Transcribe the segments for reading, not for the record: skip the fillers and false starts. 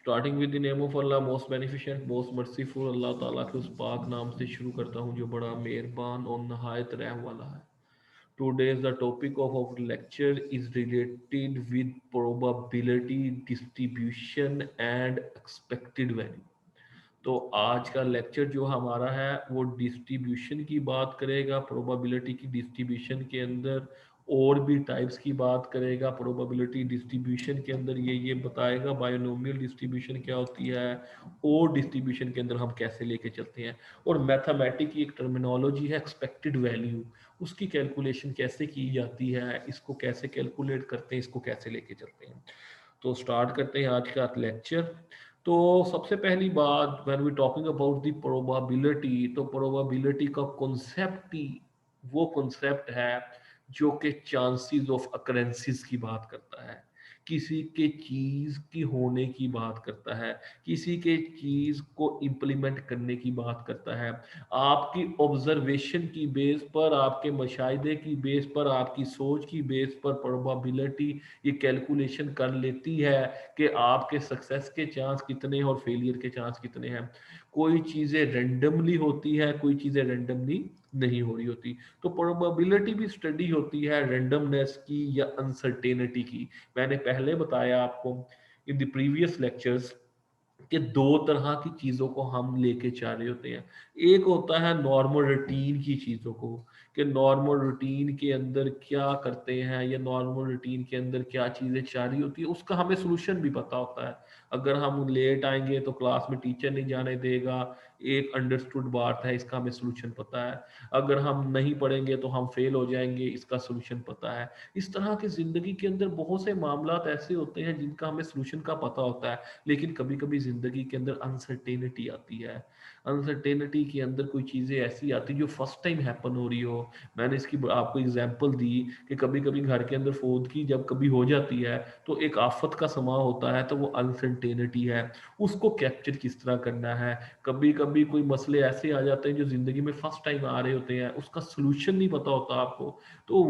Starting with the name of Allah most beneficent most merciful. Allah ताला के उस पाक नाम से शुरू करता हूँ जो बड़ा मेहरबान और नहायत रहम वाला है। Today's the topic of our lecture is related with probability distribution and expected value। तो आज का लेक्चर जो हमारा है वो डिस्ट्रीब्यूशन की बात करेगा, प्रोबेबिलिटी की डिस्ट्रीब्यूशन के अंदर और भी टाइप्स की बात करेगा। प्रोबेबिलिटी डिस्ट्रीब्यूशन के अंदर ये बताएगा बायोनोमियल डिस्ट्रीब्यूशन क्या होती है और डिस्ट्रीब्यूशन के अंदर हम कैसे लेके चलते हैं। और मैथमेटिक की एक टर्मिनोलॉजी है एक्सपेक्टेड वैल्यू, उसकी कैलकुलेशन कैसे की जाती है, इसको कैसे कैलकुलेट करते हैं, इसको कैसे लेके चलते हैं। तो स्टार्ट करते हैं आज का लेक्चर। तो सबसे पहली बात, when we talking about the probability, तो प्रोबेबिलिटी का कॉन्सेप्ट ही वो कॉन्सेप्ट है जो कि चांसेस ऑफ अकरेंसेस की बात करता है, किसी के चीज की होने की बात करता है, किसी के चीज को इम्प्लीमेंट करने की बात करता है। आपकी ऑब्जर्वेशन की बेस पर, आपके मुशाहिदे की बेस पर, आपकी सोच की बेस पर प्रोबेबिलिटी ये कैलकुलेशन कर लेती है कि आपके सक्सेस के चांस कितने हैं और फेलियर के चांस कितने हैं। कोई चीजें रेंडमली होती है, कोई चीजें रेंडमली नहीं हो रही होती। तो प्रोबेबिलिटी भी स्टडी होती है रेंडमनेस की या अनसर्टेनिटी की। मैंने पहले बताया आपको इन द प्रीवियस लेक्चर्स कि दो तरह की चीजों को हम लेके जा रहे होते हैं। एक होता है नॉर्मल रूटीन की चीजों को, कि नॉर्मल रूटीन के अंदर क्या करते हैं या नॉर्मल रूटीन के अंदर क्या चीजें जा रही होती है, उसका हमें सोल्यूशन भी पता होता है। अगर हम लेट आएंगे तो क्लास में टीचर नहीं जाने देगा, एक अंडरस्टूड बात है, इसका हमें सोल्यूशन पता है। अगर हम नहीं पढ़ेंगे तो हम फेल हो जाएंगे, इसका सोल्यूशन पता है। इस तरह की जिंदगी के अंदर बहुत से मामला ऐसे होते हैं जिनका हमें सोल्यूशन का पता होता है, लेकिन कभी कभी जिंदगी के अंदर अनसर्टेनिटी आती है। अनसर्टेनिटी के अंदर कोई चीजें ऐसी आती जो फर्स्ट टाइम हैपन हो रही हो। मैंने इसकी आपको एग्जांपल दी कि कभी कभी घर के अंदर फौत की जब कभी हो जाती है तो एक आफत का समा होता है, तो वो अनसर्टेनिटी है, उसको कैप्चर किस तरह करना है। कभी कभी कोई मसले ऐसे आ जाते हैं जो जिंदगी में फर्स्ट टाइम आ रहे होते हैं, उसका सोल्यूशन नहीं पता होता आपको। तो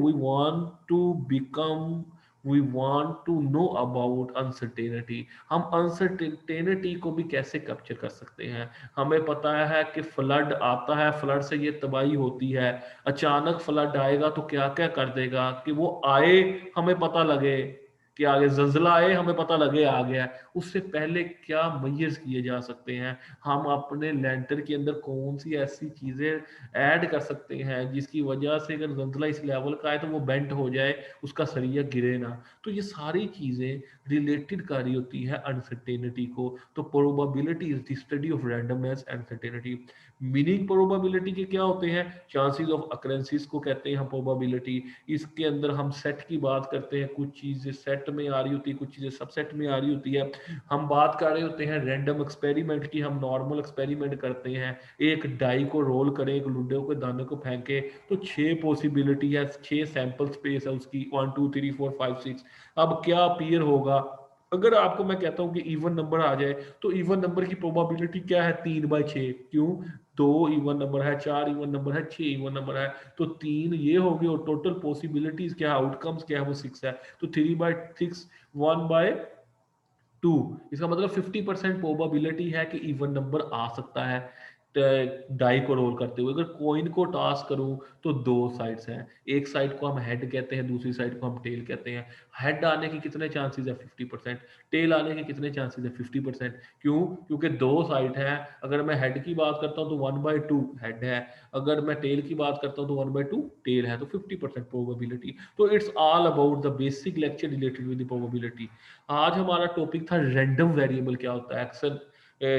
we want to know about uncertainty. हम अनसर्टेनिटी को भी कैसे कैप्चर कर सकते हैं। हमें पता है कि फ्लड आता है, फ्लड से ये तबाही होती है। अचानक फ्लड आएगा तो क्या क्या कर देगा कि वो आए, हमें पता लगे कि आगे जल्जला आए, हमें पता लगे आ गया। उससे पहले क्या मेजर्स किए जा सकते हैं, हम अपने लेंटर के अंदर कौन सी ऐसी चीजें ऐड कर सकते हैं जिसकी वजह से अगर जल्जला इस लेवल का आए तो वो बेंट हो जाए, उसका सरिया गिरे ना। तो ये सारी चीजें रिलेटेड कर रही होती है अनसर्टेनिटी को। तो probability is the study of randomness and certainty. Meaning probability के क्या होते हैं, चांसेस ऑफ अकरेंसेस को कहते हैं हम प्रोबेबिलिटी। इसके अंदर हम सेट की बात करते हैं, कुछ चीजें सेट में आ रही होती है, कुछ चीजें सबसेट में आ रही होती है। हम बात कर रहे होते हैं रैंडम एक्सपेरिमेंट की, हम नॉर्मल एक्सपेरिमेंट करते हैं, एक डाई को रोल करें, एक लुड्डे के दाने को फेंके, तो 6 पॉसिबिलिटी है, 6 सैंपल स्पेस है उसकी, 1 2 3 4 5 6। अब क्या अपीयर होगा अगर आपको मैं कहता हूं कि इवन नंबर आ जाए, तो इवन नंबर की प्रोबेबिलिटी क्या है, 3/6। क्यों, 2 इवन नंबर है, 4 इवन नंबर है, 6 इवन नंबर है, तो 3 ये हो गए और टोटल पॉसिबिलिटीज क्या है, आउटकम्स क्या है, वो 6 है। तो 3/6, 1/2, इसका मतलब 50% प्रोबेबिलिटी है कि इवन नंबर आ सकता है। डाई को रोल करते हुए अगर कॉइन को टॉस करूं तो दो साइड्स हैं, एक साइड को हम हेड कहते हैं, दूसरी साइड को हम टेल कहते हैं। हेड आने के कितने चांसेस है, 50%। टेल आने के कितने चांसेस है, 50%। क्यों, क्योंकि दो साइड है। अगर मैं हेड की बात करता हूं तो 1/2 हेड है, अगर मैं टेल की बात करता हूं तो 1/2 टेल है, तो 50% प्रोबेबिलिटी। तो it's all about the basic lecture related with the probability. आज हमारा टॉपिक था रैंडम वेरिएबल क्या होता है। अक्सर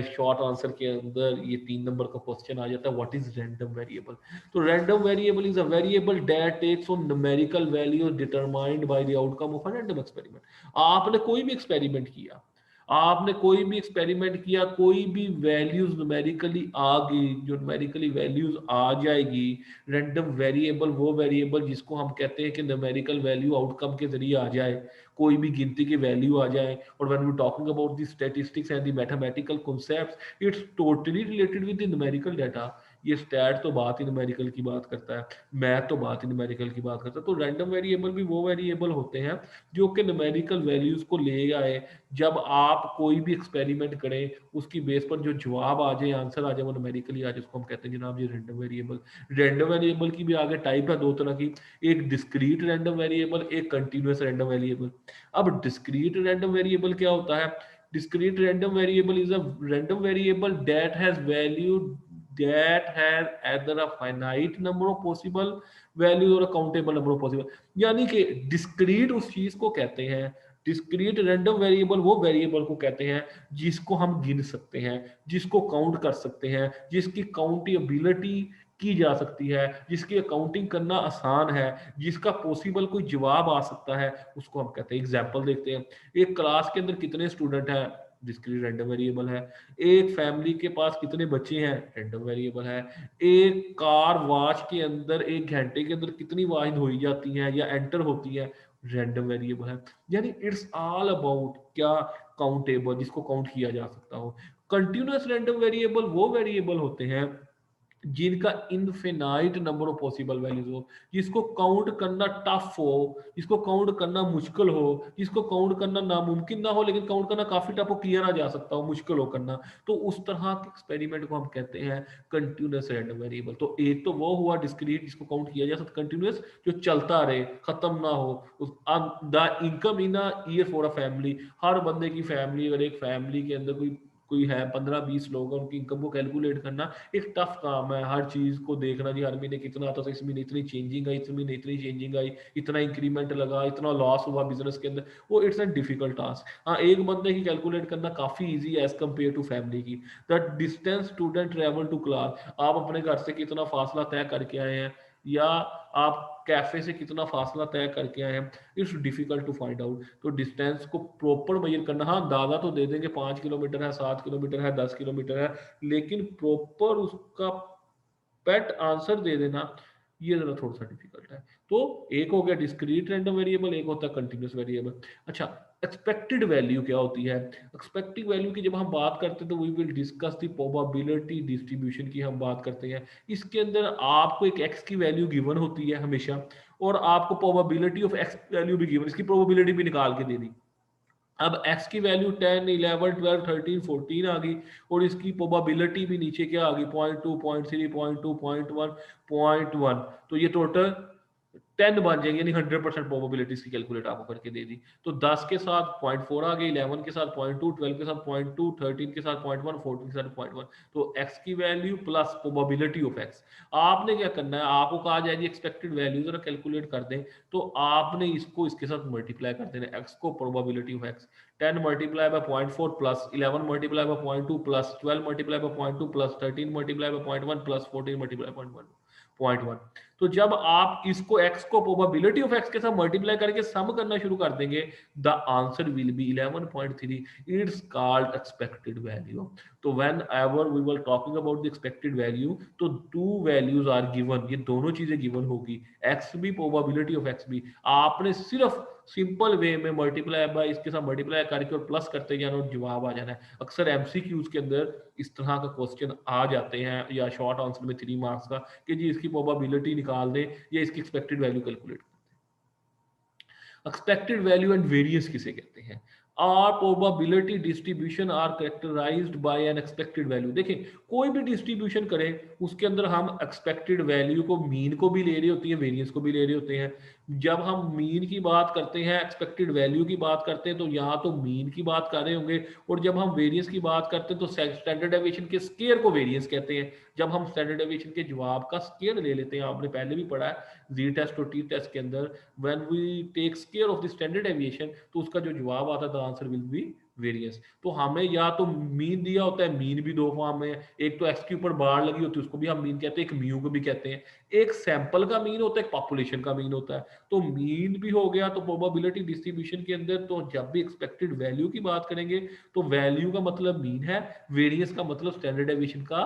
शॉर्ट आंसर के अंदर ये 3 नंबर का क्वेश्चन आ जाता है, व्हाट इज रैंडम वेरिएबल। तो random variable is a variable that takes on numerical value determined by the outcome of a random experiment. आपने कोई भी एक्सपेरिमेंट किया, आपने कोई भी एक्सपेरिमेंट किया, कोई भी वैल्यूज न्यूमेरिकली आ गई, जो न्यूमेरिकली वैल्यूज आ जाएगी। रैंडम वेरिएबल वो वेरिएबल जिसको हम कहते हैं कि न्यूमेरिकल वैल्यू आउटकम के जरिए आ जाए, कोई भी गिनती की वैल्यू आ जाए। और when we talking about the statistics and the mathematical concepts, it's totally related with the numerical data. ये स्टैट तो बात ही न्यूमेरिकल की बात करता है, मैथ तो बात ही न्यूमेरिकल की बात करता है। तो रैंडम वेरिएबल भी वो वेरिएबल होते हैं जो कि न्यूमेरिकल वैल्यूज को ले आए। जब आप कोई भी एक्सपेरिमेंट करें, उसकी बेस पर जो जवाब आ जाए, आंसर आ जाए, वो न्यूमेरिकली आ जाए, उसको हम कहते हैं जनाब ये रैंडम वेरिएबल। रैंडम वेरिएबल की भी आगे टाइप है दो तरह की, एक डिस्क्रीट रैंडम वेरिएबल, एक कंटिन्यूअस रैंडम वेरिएबल। अब डिस्क्रीट रैंडम वेरिएबल क्या होता है? Discrete random variable is a random variable that has value that has either a finite number of possible values or a countable number of possible। यानी कि discrete उस चीज को कहते हैं, डिस्क्रीट रैंडम वेरिएबल वो वेरिएबल को कहते हैं जिसको हम गिन सकते हैं, जिसको काउंट कर सकते हैं, जिसकी काउंटेबिलिटी की जा सकती है, जिसकी अकाउंटिंग करना आसान है, जिसका पॉसिबल कोई जवाब आ सकता है, उसको हम कहते हैं। एग्जाम्पल देखते हैं, एक क्लास के अंदर कितने स्टूडेंट हैं, डिस्क्रीट रैंडम वेरिएबल है। एक फैमिली के पास कितने बच्चे हैं, रैंडम वेरिएबल है। एक कार वॉच के अंदर एक घंटे के अंदर कितनी आवाज धोई जाती है या एंटर होती है, रैंडम वेरिएबल है। यानी इट्स ऑल अबाउट क्या, काउंटेबल, जिसको काउंट किया जा सकता हो। कंटिन्यूअस रैंडम वेरिएबल वो वेरिएबल होते हैं जिनका infinite number of possible values हो, जिसको काउंट करना टफ हो, जिसको काउंट करना मुश्किल हो, जिसको काउंट करना नामुमकिन ना हो, लेकिन काउंट करना काफी टफ हो, किया ना जा सकता हो, मुश्किल हो करना। तो उस तरह के एक्सपेरिमेंट को हम कहते हैं कंटिन्यूअस रैंडम वेरिएबल। तो एक तो वो हुआ डिस्क्रीट जिसको काउंट किया जा सकता, कंटिन्यूअस जो चलता रहे, खत्म ना हो। The income in a year for a family, हर बंदे की फैमिली, अगर एक फैमिली के अंदर कोई कोई है 15-20 लोग, उनकी इनकम को कैलकुलेट करना एक टफ काम है। हर चीज को देखना जी, हर महीने कितना आता था, इस महीने इतनी चेंजिंग आई, इस महीने इतनी चेंजिंग आई, इतना इंक्रीमेंट लगा, इतना लॉस हुआ बिजनेस के अंदर, वो इट्स अ डिफिकल्ट टास्क। हाँ, एक बंदे की कैलकुलेट करना काफी इजी है एज कम्पेयर टू फैमिली की। The distance student travel to class, आप अपने घर से कितना फासला तय करके आए हैं, या आप कैफे से कितना फासला तय करके आए हैं, it's difficult to find out. तो डिस्टेंस को प्रॉपर मेजर करना, हाँ दादा तो दे देंगे 5 किलोमीटर है, 7 किलोमीटर है, 10 किलोमीटर है, लेकिन प्रॉपर उसका पेट आंसर दे देना, ये जरा थोड़ा सा डिफिकल्ट है। तो एक हो गया डिस्क्रीट रैंडम वेरिएबल, एक होता है कंटिन्यूअस वेरिएबल। अच्छा, एक्सपेक्टेड वैल्यू क्या होती है? एक्सपेक्टेड वैल्यू की जब हम बात करते हैं तो we will discuss the probability distribution की हम बात करते हैं। इसके अंदर आपको एक एक्स की वैल्यू गिवन होती है हमेशा, और आपको प्रोबेबिलिटी ऑफ एक्स वैल्यू भी गिवन, इसकी प्रोबेबिलिटी भी निकाल के दे दी। अब x की वैल्यू 10, 11, 12, 13, 14 आ गई, और इसकी प्रोबेबिलिटी भी नीचे क्या आ गई, 0.2, 0.3, 0.2, 0.1, 0.1। तो ये टोटल 10 बन जाएंगे, यानी 100% प्रोबेबिलिटी इसकी कैलकुलेट आपको करके दे दी। तो 10 के साथ 0.4 आ गई, 11 के साथ 0.2, 12 के साथ 0.2, 13 के साथ 0.1, 14 के साथ 0.1। तो x की value plus probability of x। आपने क्या करना है, आपको कहा जाए जी एक्सपेक्टेड वैल्यू जरा कैलकुलेट कर दें, तो आपने इसको इसके साथ मल्टीप्लाई कर देना, x को probability of x। 10 multiply by 0.4 plus 11 multiply by 0.2 plus 12 multiply by 0.2 plus 13 multiply by 0.1 plus 14 multiply by 0.1। तो जब आप इसको x को प्रोबेबिलिटी ऑफ x के साथ मल्टीप्लाई करके सम करना शुरू कर देंगे, the answer will be 11.3। It's called expected value. तो whenever we were talking about the expected value, तो टू वैल्यूज आर गिवन, ये दोनों चीजें गिवन होगी, x भी प्रोबेबिलिटी ऑफ x भी। आपने सिर्फ सिंपल वे में मल्टीप्लाई बाय इसके साथ मल्टीप्लाई करके और प्लस करते जाना और जवाब आ जाना है। अक्सर एमसीक्यूज के अंदर इस तरह का क्वेश्चन आ जाते हैं, या शॉर्ट आंसर में 3 मार्क्स का, कि जी इसकी प्रोबेबिलिटी निकाल दें या इसकी expected value calculate. Expected value and variance किसे कहते हैं? Are probability distribution are characterized by an expected value. देखिए, कोई भी डिस्ट्रीब्यूशन करें, उसके अंदर हम एक्सपेक्टेड वैल्यू को, मीन को भी ले रही होती है, वेरिएंस को भी ले रहे होते हैं। जब हम मीन की बात करते हैं, एक्सपेक्टेड वैल्यू की बात करते हैं, तो यहाँ तो मीन की बात कर रहे होंगे, और जब हम वेरिएंस की बात करते हैं तो स्टैंडर्ड डेविएशन के स्केयर को वेरिएंस कहते हैं। जब हम स्टैंडर्ड डेविएशन के जवाब का स्केयर ले लेते हैं, आपने पहले भी पढ़ा है जी टेस्ट और टी टेस्ट के अंदर, when we take square of the standard deviation, तो उसका जो जवाब आता है the answer will be variance. तो हमें या तो मीन दिया होता है, मीन भी दो फॉर्म में, एक तो एक्स के ऊपर बार लगी होती है उसको भी हम मीन कहते हैं, एक म्यू को भी कहते हैं। एक सैंपल का मीन होता है, एक पॉपुलेशन का मीन होता है। तो मीन भी हो गया, तो प्रोबेबिलिटी डिस्ट्रीब्यूशन के अंदर तो जब भी एक्सपेक्टेड वैल्यू की बात करेंगे, तो वैल्यू का मतलब मीन है, वेरिएंस का मतलब स्टैंडर्ड डेविएशन का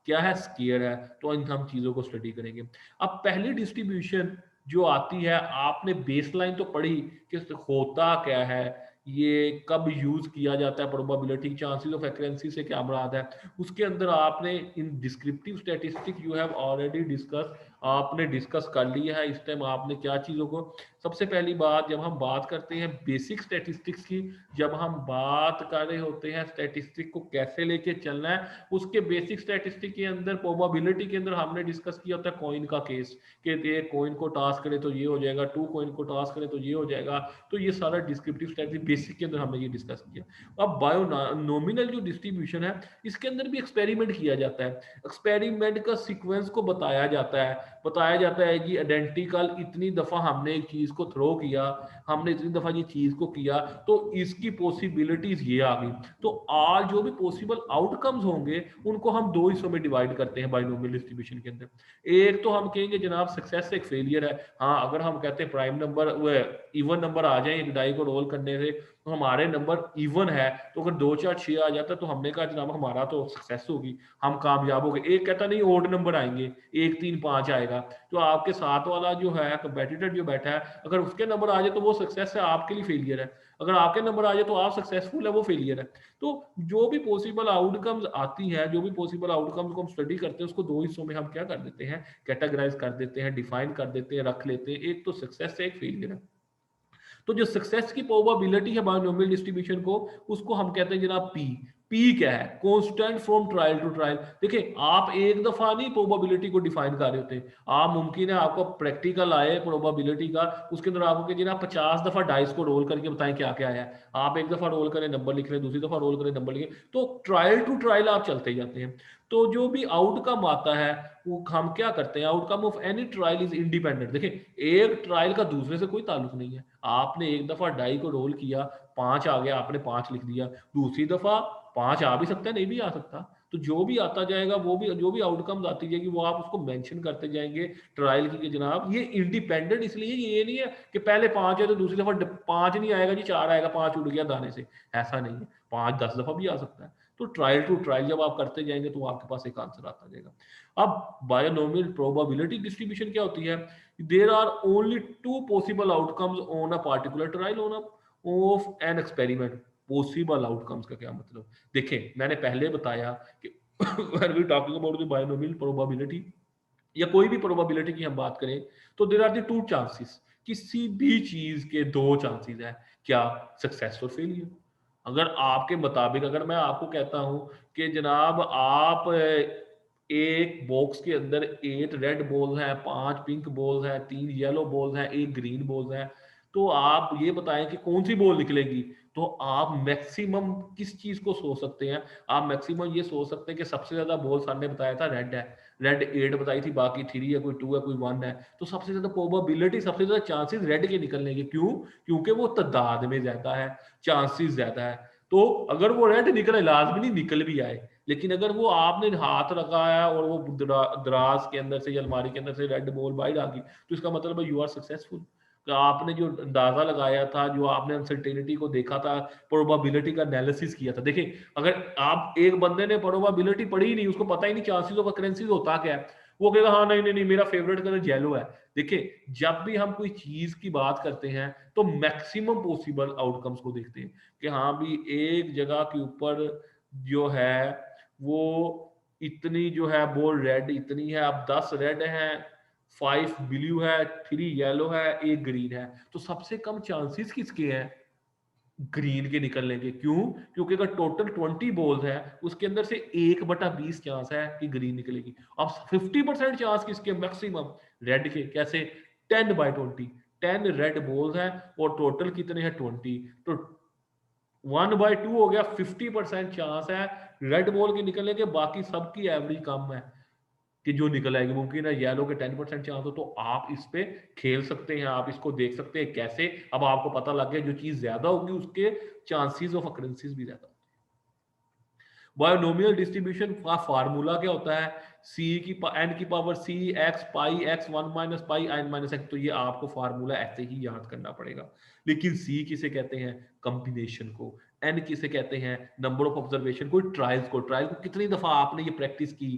क्या है, स्केयर है। तो इन हम चीजों को स्टडी करेंगे। अब पहली डिस्ट्रीब्यूशन जो आती है, आपने बेसलाइन तो पढ़ी कि होता क्या है, ये कब यूज किया जाता है, प्रोबेबिलिटी, चांसेस ऑफ एक्रेंसी से क्या मुराद है, उसके अंदर आपने इन descriptive statistic you have already discuss, आपने डिस्कस कर लिया है। इस टाइम आपने क्या चीज़ों को, सबसे पहली बात, जब हम बात करते हैं बेसिक स्टैटिस्टिक्स की, जब हम बात कर रहे होते हैं स्टैटिस्टिक को कैसे लेके चलना है, उसके बेसिक स्टैटिस्टिक के अंदर प्रोबेबिलिटी के अंदर हमने डिस्कस किया होता है कॉइन का केस, कि एक कॉइन को टॉस करे तो ये हो जाएगा, 2 कॉइन को टॉस करे तो ये हो जाएगा। तो ये सारा डिस्क्रिप्टिव स्टैटिस्टिक बेसिक के अंदर हमने ये डिस्कस किया। अब बायो नॉमिनल जो डिस्ट्रीब्यूशन है, इसके अंदर भी एक्सपेरिमेंट किया जाता है। एक्सपेरिमेंट का सीक्वेंस को बताया जाता है कि आइडेंटिकल इतनी दफा हमने एक चीज को थ्रो किया, हमने इतनी दफा ये चीज को किया, तो इसकी पॉसिबिलिटीज ये आ गई। तो आज जो भी पॉसिबल आउटकम्स होंगे उनको हम दो हिस्सों में डिवाइड करते हैं बाइनोमियल डिस्ट्रीब्यूशन के अंदर। एक तो हम कहेंगे जनाब सक्सेस एक फेलियर है। हाँ, अगर हम कहते हैं प्राइम नंबर इवन नंबर आ जाए एक डाई को रोल करने से, तो हमारे नंबर इवन है, तो अगर 2 4 6 आ जाता है तो हमने कहा जनाब हमारा तो सक्सेस होगी, हम कामयाब हो गए। एक कहता नहीं ओड नंबर आएंगे, 1 3 5 आएगा, तो आपके साथ वाला जो है कंपेटिटर जो बैठा है, अगर उसके नंबर आ जाए तो वो सक्सेस है, आपके लिए फेलियर है। अगर आपके नंबर आ जाए तो आप सक्सेसफुल है, वो फेलियर है। तो जो भी पॉसिबल आउटकम्स आती है, जो भी पॉसिबल आउटकम्स को हम स्टडी करते हैं, उसको दो हिस्सों में हम क्या कर देते हैं, कैटेगराइज कर देते हैं, डिफाइन कर देते हैं, रख लेते हैं। एक तो सक्सेस है, एक फेलियर है। तो जो सक्सेस की प्रोबेबिलिटी है बायनोमियल डिस्ट्रीब्यूशन को, उसको हम कहते हैं जनाब पी। पी क्या है, constant from trial to trial. देखिए, आप एक दफा नहीं प्रोबेबिलिटी को डिफाइन कर रहे होते, आप मुमकिन है आपको प्रैक्टिकल आए प्रोबेबिलिटी का, उसके अंदर आपको कि जनाब 50 दफा डाइस को रोल करके बताएं क्या क्या आया है। आप एक दफा रोल करें नंबर लिख रहे, दूसरी दफा रोल करें नंबर लिखें, तो ट्रायल टू ट्रायल आप चलते जाते हैं। तो जो भी आउटकम आता है वो हम क्या करते हैं, outcome of any trial is independent. देखिए, एक ट्रायल का दूसरे से कोई ताल्लुक नहीं है। आपने एक दफा डाई को रोल किया, 5 आ गया, आपने 5 लिख दिया, दूसरी दफा 5 आ भी सकता है, नहीं भी आ सकता। तो जो भी आता जाएगा, वो भी जो भी आउटकम्स आती जाएगी, वो आप उसको मेंशन करते जाएंगे ट्रायल की कि जनाब ये इंडिपेंडेंट, इसलिए ये नहीं है कि पहले 5 है तो दूसरी दफा 5 नहीं आएगा जी, 4 आएगा, 5 उड़ गया दाने से, ऐसा नहीं है। 5 10 दफा भी आ सकता है। तो ट्रायल टू ट्रायल जब आप करते जाएंगे तो आपके पास एक आंसर आता जाएगा। अब बायोनोमियल प्रोबेबिलिटी डिस्ट्रीब्यूशन क्या होती है, there are only 2 possible outcomes on a particular trial on of an experiment. Possible outcomes का क्या मतलब, देखें मैंने पहले बताया कि when we talking about the binomial probability या कोई भी प्रोबेबिलिटी की हम बात करें, तो देयर आर द 2 चांसेस। किसी भी चीज के 2 चांसेस है, क्या, सक्सेस और फेलियर। अगर आपके मुताबिक, अगर मैं आपको कहता हूं कि जनाब आप एक बॉक्स के अंदर 8 रेड बॉल है, 5 पिंक बॉल है, 3 येलो बॉल है, 1 ग्रीन बॉल है, तो आप ये बताएं कि कौन सी बॉल निकलेगी। तो आप मैक्सिमम किस चीज को सोच सकते हैं, आप मैक्सिमम ये सोच सकते हैं कि सबसे ज्यादा बॉल सामने बताया था रेड है, रेड 8 बताई थी, बाकी 3 है, कोई 2 है, कोई 1 है, तो सबसे ज्यादा प्रोबेबिलिटी, सबसे ज्यादा चांसेस रेड के निकलने के। क्यों? क्योंकि वो तादाद में ज्यादा है, चांसेस ज्यादा है। तो अगर वो रेड निकले, लाजमी नहीं निकल भी आए, लेकिन अगर वो आपने हाथ लगाया और वो दराज के अंदर से या अलमारी के अंदर से रेड बॉल बाहर आ गई, तो इसका मतलब है यू आर सक्सेसफुल। तो आपने जो अंदाजा लगाया था, जो आपने अनसर्टेनिटी को देखा था, प्रोबेबिलिटी का एनालिसिस किया था। देखिए, अगर आप एक बंदे ने प्रोबेबिलिटी पढ़ी ही नहीं, उसको पता ही नहीं चांसेस ऑफ अकरेंसीज होता क्या है, वो कहेगा हाँ नहीं नहीं नहीं मेरा फेवरेट कलर येलो है। देखिए, जब भी हम कोई चीज की बात करते हैं तो मैक्सिमम पॉसिबल आउटकम्स को देखते हैं कि हाँ भी एक जगह के ऊपर जो है वो इतनी जो है बॉल रेड इतनी है, अब 10 रेड है, 5 ब्लू है, 3 येलो है, 1 ग्रीन है, तो सबसे कम चांसेस किसके हैं, ग्रीन के निकलने के। क्यों? क्योंकि अगर टोटल 20 बॉल्स है, उसके अंदर से 1/20 चांस है कि ग्रीन निकलेगी। अब 50% चांस किसके, मैक्सिमम रेड के। कैसे? 10/20, 10 रेड बॉल्स हैं और टोटल कितने हैं, 20, तो 1/2 हो गया, 50% चांस है रेड बॉल के निकलने के। बाकी सबकी एवरेज कम है कि जो निकल आएगी, मुमकिन है येलो के 10% चांस हो। तो आप इस पे खेल सकते हैं, आप इसको देख सकते हैं कैसे। अब आपको पता लग गया जो चीज ज्यादा होगी उसके चांसेस ऑफ अकरेंसीज भी ज्यादा। बायोनोमियल डिस्ट्रीब्यूशन का फार्मूला क्या होता है, सी की एन की power C x pi x 1 minus pi N minus x. तो ये आपको फार्मूला ऐसे ही याद करना पड़ेगा। लेकिन सी किसे कहते हैं, कॉम्बिनेशन को। एन किसे कहते हैं, नंबर ऑफ ऑब्जर्वेशन को, ट्रायल्स को। ट्रायल को कितनी दफा आपने ये प्रैक्टिस की,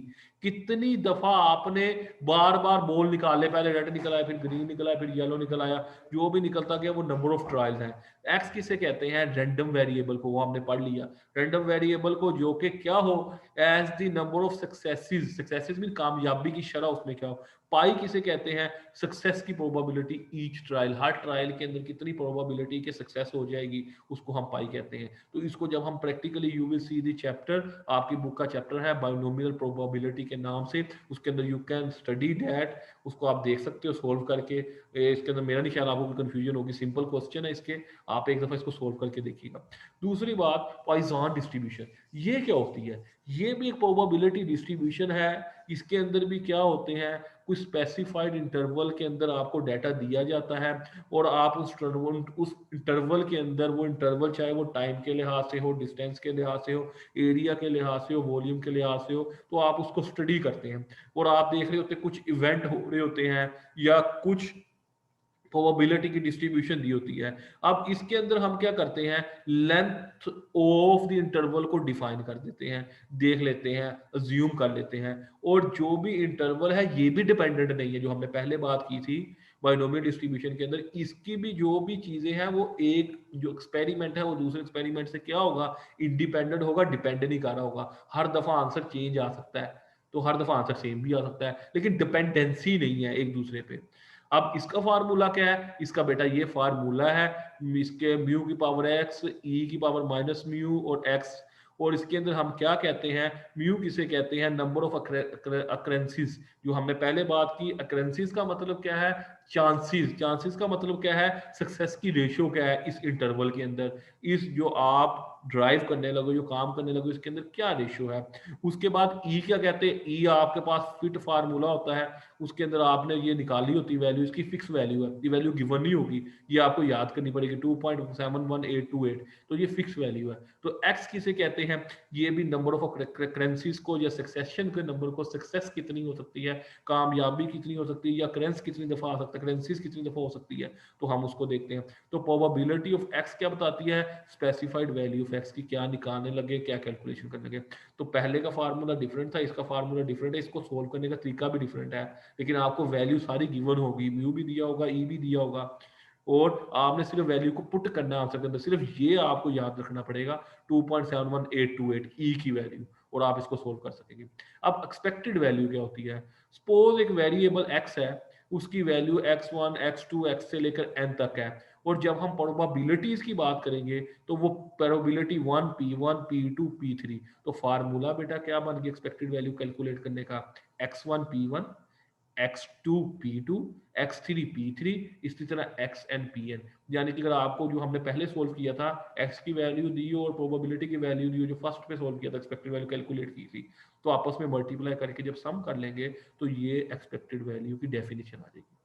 कितनी दफा आपने बार बार बॉल निकाले, पहले रेड निकल आया, फिर ग्रीन निकल आया, फिर येलो निकल आया, जो भी निकलता गया वो नंबर ऑफ ट्रायल्स है। एक्स किसे कहते हैं, रैंडम वेरिएबल को, वो हमने पढ़ लिया। रैंडम वेरिएबल को जो कि क्या हो, as the number of successes, successes mean कामयाबी की शरह उसमें क्या हो। पाई किसे कहते हैं, सक्सेस की प्रोबेबिलिटी ईच ट्रायल, हर ट्रायल के अंदर कितनी प्रोबेबिलिटी के सक्सेस हो जाएगी, उसको हम पाई कहते हैं। तो इसको जब हम practically, you will see the chapter, आपकी बुक का चैप्टर है बाइनोमियल प्रोबेबिलिटी के नाम से, उसके अंदर यू कैन स्टडी दैट, उसको आप देख सकते हो सोल्व करके। इसके अंदर मेरा नहीं ख्याल आपको कंफ्यूजन होगी, सिंपल क्वेश्चन है इसके, आप एक दफा इसको सोल्व करके देखिएगा। दूसरी बात, पॉइजन डिस्ट्रीब्यूशन, ये क्या होती है, ये भी एक प्रोबेबिलिटी डिस्ट्रीब्यूशन है। इसके अंदर भी क्या होते हैं, कुछ स्पेसिफाइड इंटरवल के अंदर आपको डाटा दिया जाता है, और आप उस इंटरवल के अंदर, वो इंटरवल चाहे वो टाइम के लिहाज से हो, डिस्टेंस के लिहाज से हो, एरिया के लिहाज से हो, वॉल्यूम के लिहाज से हो, तो आप उसको स्टडी करते हैं और आप देख रहे होते हैं कुछ इवेंट हो रहे होते हैं या कुछ प्रोबेबिलिटी की डिस्ट्रीब्यूशन दी होती है। अब इसके अंदर हम क्या करते हैं, लेंथ ऑफ द इंटरवल को डिफाइन कर देते हैं, देख लेते हैं, अज्यूम कर लेते हैं। और जो भी इंटरवल है ये भी डिपेंडेंट नहीं है, जो हमने पहले बात की थी बाइनोमियल डिस्ट्रीब्यूशन के अंदर, इसकी भी जो भी चीजें हैं वो एक जो एक्सपेरिमेंट है वो दूसरे एक्सपेरिमेंट से क्या होगा, इंडिपेंडेंट होगा, डिपेंड नहीं कर रहा होगा। हर दफा आंसर चेंज आ सकता है, तो हर दफा आंसर सेम भी आ सकता है, लेकिन डिपेंडेंसी नहीं है एक दूसरे पे। अब इसका फार्मूला क्या है, इसका बेटा ये फार्मूला है, इसके म्यू की पावर एक्स, ई की पावर माइनस म्यू और एक्स। और इसके अंदर हम क्या कहते हैं, म्यू किसे कहते हैं, नंबर ऑफ अक्रेंसिस, जो हमने पहले बात की। अक्रेंसिस का मतलब क्या है, चांसेस, चांसेस का मतलब क्या है, सक्सेस की रेशियो क्या है इस इंटरवल के अंदर, इस जो आप ड्राइव करने लगो, जो काम करने लगो, इसके अंदर क्या रेशियो है। उसके बाद ई क्या कहते हैं, ई आपके पास फिट फार्मूला होता है, उसके अंदर आपने ये निकाली होती है वैल्यू, इसकी फिक्स वैल्यू है, ये वैल्यू गिवन नहीं होगी, ये आपको याद करनी पड़ेगी, 2.71828, तो ये फिक्स वैल्यू है। तो एक्स किसे कहते हैं, ये भी नंबर ऑफ करेंसीज को या सक्सेशन के नंबर को, सक्सेस कितनी हो सकती है, कामयाबी कितनी हो सकती है, या करेंस कितनी दफा आ सकता है, करेंसीज कितनी दफा हो सकती है, तो हम उसको देखते हैं। तो प्रोबेबिलिटी ऑफ एक्स क्या बताती है, स्पेसिफाइड वैल्यू ऑफ एक्स की क्या निकालने लगे, क्या कैलकुलेशन करने लगे। तो पहले का फार्मूला डिफरेंट था, इसका फार्मूला डिफरेंट है, इसको सोल्व करने का तरीका भी डिफरेंट है, लेकिन आपको वैल्यू सारी गिवन होगी, म्यू भी दिया होगा, ई भी दिया होगा, और आपने सिर्फ वैल्यू को पुट करना है आंसर के अंदर, सिर्फ ये आपको याद रखना पड़ेगा, 2.71828 ई की वैल्यू, और आप इसको सोल्व कर सकेंगे। अब एक्सपेक्टेड वैल्यू क्या होती है, सपोज एक वेरिएबल एक्स है, उसकी वैल्यू x1 x2 x से लेकर n तक है, और जब हम प्रोबेबिलिटीज की बात करेंगे तो वो प्रोबेबिलिटी 1 p1 p2 p3, तो फार्मूला बेटा क्या बन गया एक्सपेक्टेड वैल्यू कैलकुलेट करने का, x1 p1 x2 p2 x3 p3, इसी तरह xn pn। यानी कि अगर आपको जो हमने पहले सोल्व किया था, x की वैल्यू दी हो और प्रोबेबिलिटी की वैल्यू दी हो, जो फर्स्ट पे सोल्व किया था एक्सपेक्टेड वैल्यू कैलकुलेट की थी, तो आपस में मल्टीप्लाई करके जब सम कर लेंगे तो ये एक्सपेक्टेड वैल्यू की डेफिनेशन आ जाएगी।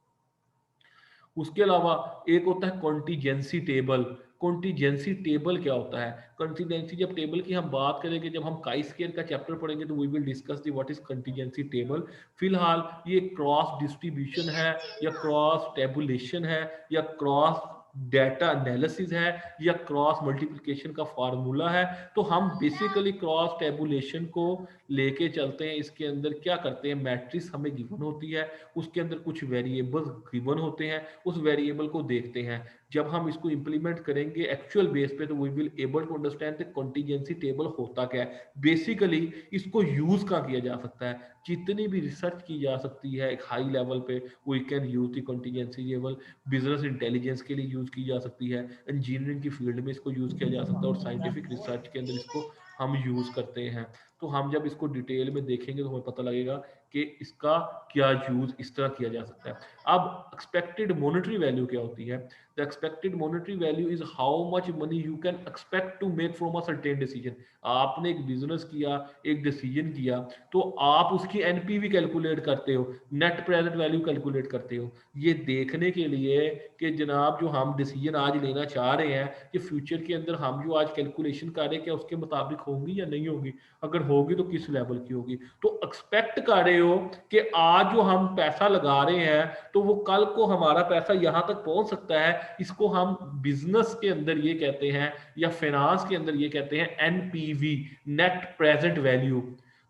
उसके अलावा एक होता है कॉन्टीजेंसी टेबल। कॉन्टीजेंसी टेबल क्या होता है, कॉन्टीजेंसी जब टेबल की हम बात करेंगे, जब हम काई स्क्वायर का चैप्टर पढ़ेंगे तो we will discuss the what is contingency table. फिलहाल ये क्रॉस डिस्ट्रीब्यूशन है, या क्रॉस टेबुलेशन है, या क्रॉस डेटा एनालिसिस है, या क्रॉस मल्टीप्लिकेशन का फार्मूला है। तो हम बेसिकली क्रॉस टेबुलेशन को लेके चलते हैं। इसके अंदर क्या करते हैं, मैट्रिक्स हमें गिवन होती है, उसके अंदर कुछ वेरिएबल्स गिवन होते हैं, उस वेरिएबल को देखते हैं। जब हम इसको इंप्लीमेंट करेंगे एक्चुअल बेस पे, तो we will able to understand the contingency table होता क्या है। बेसिकली इसको यूज कहाँ किया जा सकता है, जितनी भी रिसर्च की जा सकती है एक हाई लेवल पे, we can use the contingency table. Business intelligence के लिए यूज की जा सकती है, इंजीनियरिंग की फील्ड में इसको यूज किया जा सकता है, और साइंटिफिक रिसर्च के अंदर इसको हम यूज करते हैं। तो हम जब इसको डिटेल में देखेंगे तो हमें पता लगेगा कि इसका क्या यूज इस तरह किया जा सकता है। अब एक्सपेक्टेड मॉनेटरी वैल्यू क्या होती है, the expected monetary value is how much money you can expect to make from a certain decision. आपने एक बिजनेस किया, एक डिसीजन किया, तो आप उसकी एनपीवी कैलकुलेट करते हो, नेट प्रेजेंट वैल्यू कैलकुलेट करते हो, ये देखने के लिए कि जनाब जो हम डिसीजन आज लेना चाह रहे हैं कि फ्यूचर के अंदर हम जो आज कैलकुलेशन कर रहे हैं क्या उसके मुताबिक होंगी या नहीं होगी, अगर होगी तो किस लेवल की होगी। तो एक्सपेक्ट कर रहे हो कि आज जो हम पैसा लगा रहे हैं तो वो कल को हमारा पैसा यहां तक पहुंच सकता है, इसको हम बिजनेस के अंदर ये कहते हैं, या फाइनेंस के अंदर ये कहते हैं एनपीवी, नेट प्रेजेंट वैल्यू।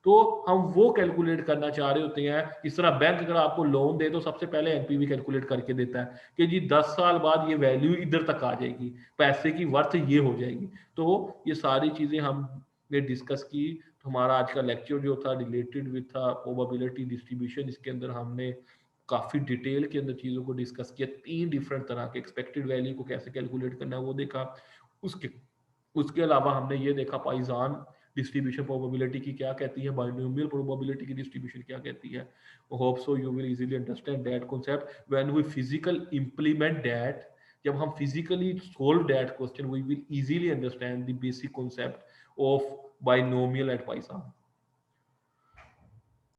तो हम वो कैलकुलेट करना चाह रहे होते हैं। इस तरह बैंक अगर आपको लोन दे तो सबसे पहले एनपीवी कैलकुलेट करके देता है कि जी 10 साल बाद ये वैल्यू इधर तक आ जाएगी, पैसे की वर्थ ये हो जाएगी। तो ये सारी चीज़ें हमने डिस्कस की। तो हमारा आज का लेक्चर जो था रिलेटेड विथ था प्रोबेबिलिटी डिस्ट्रीब्यूशन, इसके अंदर हमने काफ़ी डिटेल के अंदर चीज़ों को डिस्कस किया। 3 डिफरेंट तरह के एक्सपेक्टेड वैल्यू को कैसे कैलकुलेट करना है वो देखा। उसके उसके अलावा हमने ये देखा पाइजान डिस्ट्रीब्यूशन प्रोबेबिलिटी की क्या कहती है, बाइनोमियल प्रोबेबिलिटी की डिस्ट्रीब्यूशन क्या कहती है। Hope so you will easily understand that concept when we physical implement that. जब हम physically solve that question we will easily understand the basic concept of binomial and पाइजान।